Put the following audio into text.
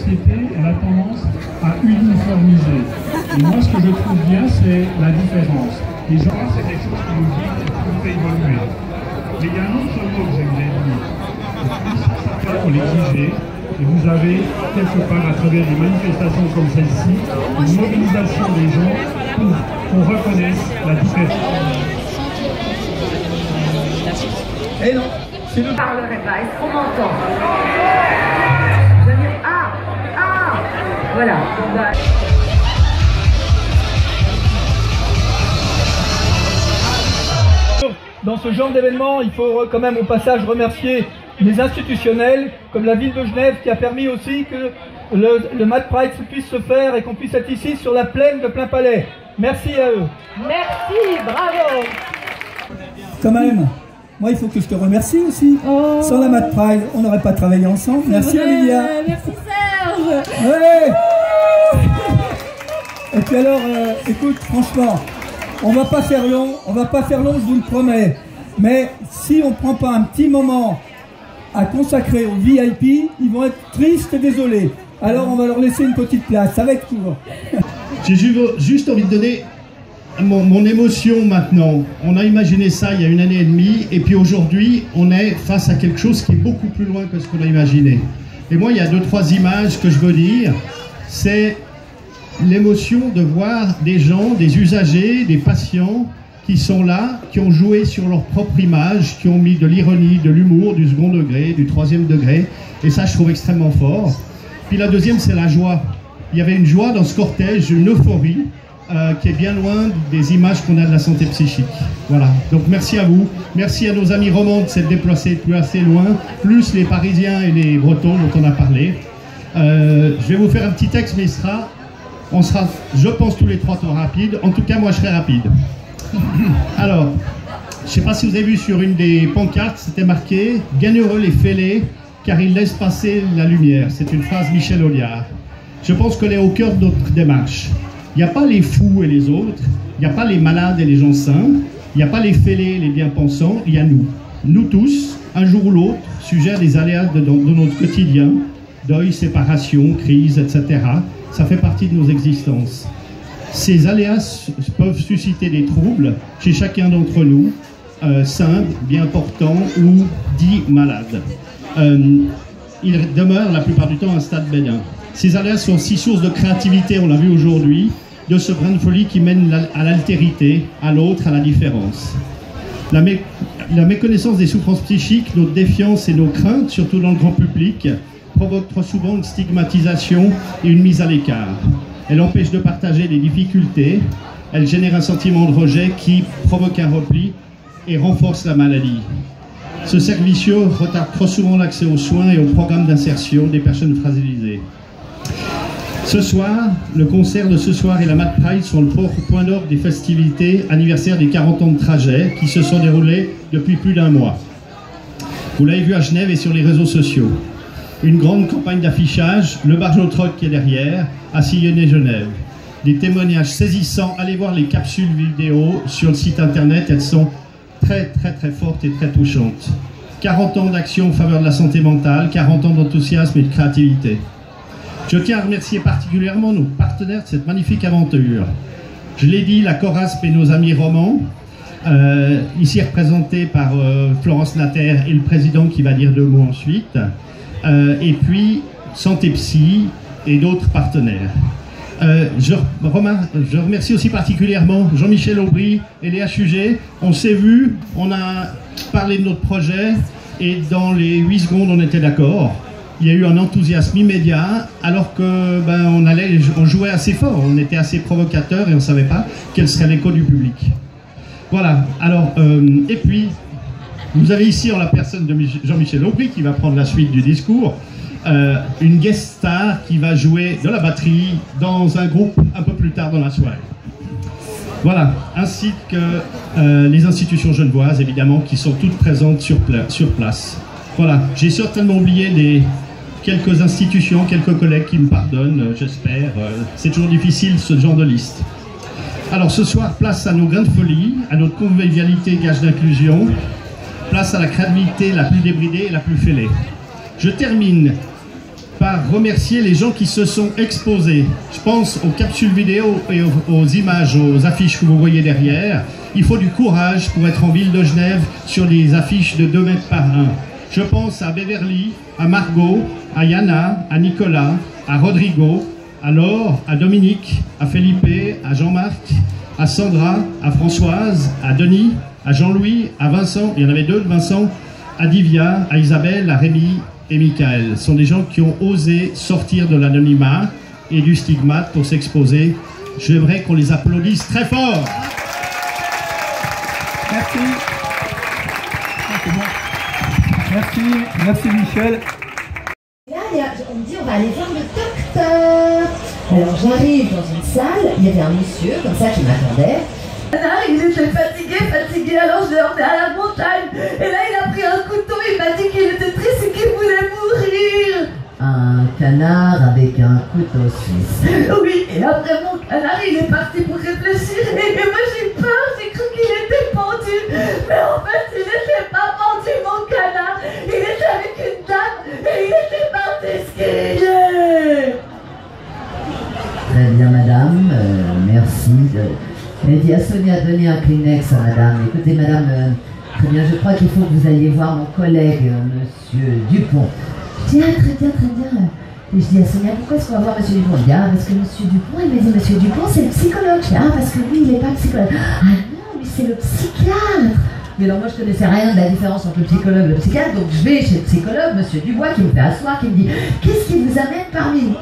société, elle a tendance à uniformiser. Et moi, ce que je trouve bien, c'est la différence. Les gens, c'est quelque chose qui nous dit qu'on fait évoluer. Mais il y a un autre mot que j'aimerais dire. Ça pour l'exiger. Et vous avez, quelque part, à travers des manifestations comme celle-ci, une mobilisation des gens pour qu'on reconnaisse la différence. Et non, je ne parlerai pas. Est-ce qu'on m'entend? Je veux dire, voilà. Dans ce genre d'événement, il faut quand même au passage remercier les institutionnels, comme la ville de Genève, qui a permis aussi que le Mad Pride puisse se faire et qu'on puisse être ici sur la plaine de Plainpalais. Merci à eux. Merci, bravo. Quand même, moi il faut que je te remercie aussi. Oh. Sans la Mad Pride, on n'aurait pas travaillé ensemble. Merci Olivia. Merci Serge. Ouais. Et puis alors, écoute, franchement, on va pas faire long, je vous le promets. Mais si on prend pas un petit moment à consacrer aux VIP, ils vont être tristes et désolés. Alors on va leur laisser une petite place, ça va être court. J'ai juste envie de donner mon émotion maintenant. On a imaginé ça il y a 1 année et demie, et puis aujourd'hui, on est face à quelque chose qui est beaucoup plus loin que ce qu'on a imaginé. Et moi, il y a 2-3 images que je veux dire. C'est l'émotion de voir des gens, des usagers, des patients qui sont là, qui ont joué sur leur propre image, qui ont mis de l'ironie, de l'humour, du second degré, du 3e degré. Et ça, je trouve extrêmement fort. Puis la deuxième, c'est la joie. Il y avait une joie dans ce cortège, une euphorie, qui est bien loin des images qu'on a de la santé psychique. Voilà. Donc merci à vous. Merci à nos amis romans de s'être déplacés plus assez loin, plus les Parisiens et les Bretons dont on a parlé. Je vais vous faire un petit texte, mais on sera, je pense, tous les 3 temps rapides. En tout cas, moi, je serai rapide. Alors, je ne sais pas si vous avez vu sur une des pancartes, c'était marqué « Bienheureux les fêlés, car ils laissent passer la lumière ». C'est une phrase Michel Audiard. Je pense qu'elle est au cœur de notre démarche. Il n'y a pas les fous et les autres, il n'y a pas les malades et les gens sains, il n'y a pas les fêlés et les bien-pensants, il y a nous. Nous tous, un jour ou l'autre, sujets à des aléas de notre quotidien, deuil, séparation, crise, etc. Ça fait partie de nos existences. Ces aléas peuvent susciter des troubles chez chacun d'entre nous, sains, bien portants ou dits malades. Ils demeurent la plupart du temps à un stade bénin. Ces aléas sont aussi source de créativité, on l'a vu aujourd'hui, de ce brin de folie qui mène à l'altérité, à l'autre, à la différence. La méconnaissance des souffrances psychiques, notre défiance et nos craintes, surtout dans le grand public, provoquent trop souvent une stigmatisation et une mise à l'écart. Elle empêche de partager les difficultés, elle génère un sentiment de rejet qui provoque un repli et renforce la maladie. Ce cercle vicieux retarde trop souvent l'accès aux soins et aux programmes d'insertion des personnes fragilisées. Ce soir, le concert de ce soir et la Mad Pride sont le point d'orgue des festivités anniversaires des 40 ans de trajet qui se sont déroulées depuis plus d'1 mois. Vous l'avez vu à Genève et sur les réseaux sociaux. Une grande campagne d'affichage, le Bargeau-Troc qui est derrière, a sillonné Genève. Des témoignages saisissants, allez voir les capsules vidéo sur le site internet, elles sont très fortes et très touchantes. 40 ans d'action en faveur de la santé mentale, 40 ans d'enthousiasme et de créativité. Je tiens à remercier particulièrement nos partenaires de cette magnifique aventure. Je l'ai dit, la Corasp et nos amis romans, ici représentés par Florence Natter et le président qui va dire 2 mots ensuite, et puis Santé Psy et d'autres partenaires. Je remercie aussi particulièrement Jean-Michel Aubry et les HUG. On s'est vus, on a parlé de notre projet et dans les 8 secondes on était d'accord. Il y a eu un enthousiasme immédiat alors que on jouait assez fort, on était assez provocateur et on ne savait pas quel serait l'écho du public. Voilà, alors, et puis vous avez ici en la personne de Jean-Michel Aubry qui va prendre la suite du discours, une guest star qui va jouer de la batterie dans un groupe un peu plus tard dans la soirée. Voilà, ainsi que les institutions genevoises évidemment qui sont toutes présentes sur place. Voilà, j'ai certainement oublié quelques institutions, quelques collègues qui me pardonnent, j'espère. C'est toujours difficile ce genre de liste. Alors ce soir, place à nos grains de folie, à notre convivialité gage d'inclusion, place à la créativité la plus débridée et la plus fêlée. Je termine par remercier les gens qui se sont exposés. Je pense aux capsules vidéo et aux images, aux affiches que vous voyez derrière. Il faut du courage pour être en ville de Genève sur les affiches de 2 mètres par 1. Je pense à Beverly, à Margot, à Yana, à Nicolas, à Rodrigo, à Laure, à Dominique, à Felipe, à Jean-Marc, à Sandra, à Françoise, à Denis, à Jean-Louis, à Vincent, il y en avait 2 de Vincent, à Divya, à Isabelle, à Rémi et Michael. Ce sont des gens qui ont osé sortir de l'anonymat et du stigmate pour s'exposer. J'aimerais qu'on les applaudisse très fort. Merci. Merci, merci Michel. Là, on me dit on va aller voir le docteur. Alors j'arrive dans une salle, il y avait un monsieur comme ça qui m'attendait. Il était fatigué, alors je l'ai emmené à la montagne. Et là, il a pris un couteau, il m'a dit qu'il était triste et qu'il voulait mourir. Un canard avec un couteau suisse. Oui, et après mon canard, il est parti pour réfléchir. Et moi, j'ai peur, j'ai cru qu'il était pendu. Mais en fait, il n'était pas pendu, mon canard. Il était avec une dame et il était parti skier. Très bien, madame, merci. Elle dit à Sonia, donnez un Kleenex à madame. Écoutez, madame, très bien, je crois qu'il faut que vous alliez voir mon collègue, monsieur Dupont. Je dis, ah, très bien, très bien. Et je dis à Sonia, pourquoi est-ce qu'on va voir monsieur Dupont? Elle dit, ah, parce que monsieur Dupont, il m'a dit, monsieur Dupont, c'est le psychologue. Je dis, ah, parce que lui, il n'est pas psychologue. Ah non, lui, c'est le psychiatre. Mais alors, moi, je connaissais rien de la différence entre le psychologue et le psychiatre, donc je vais chez le psychologue, monsieur Dubois, qui me fait asseoir, qui me dit, qu'est-ce qui vous amène parmi nous?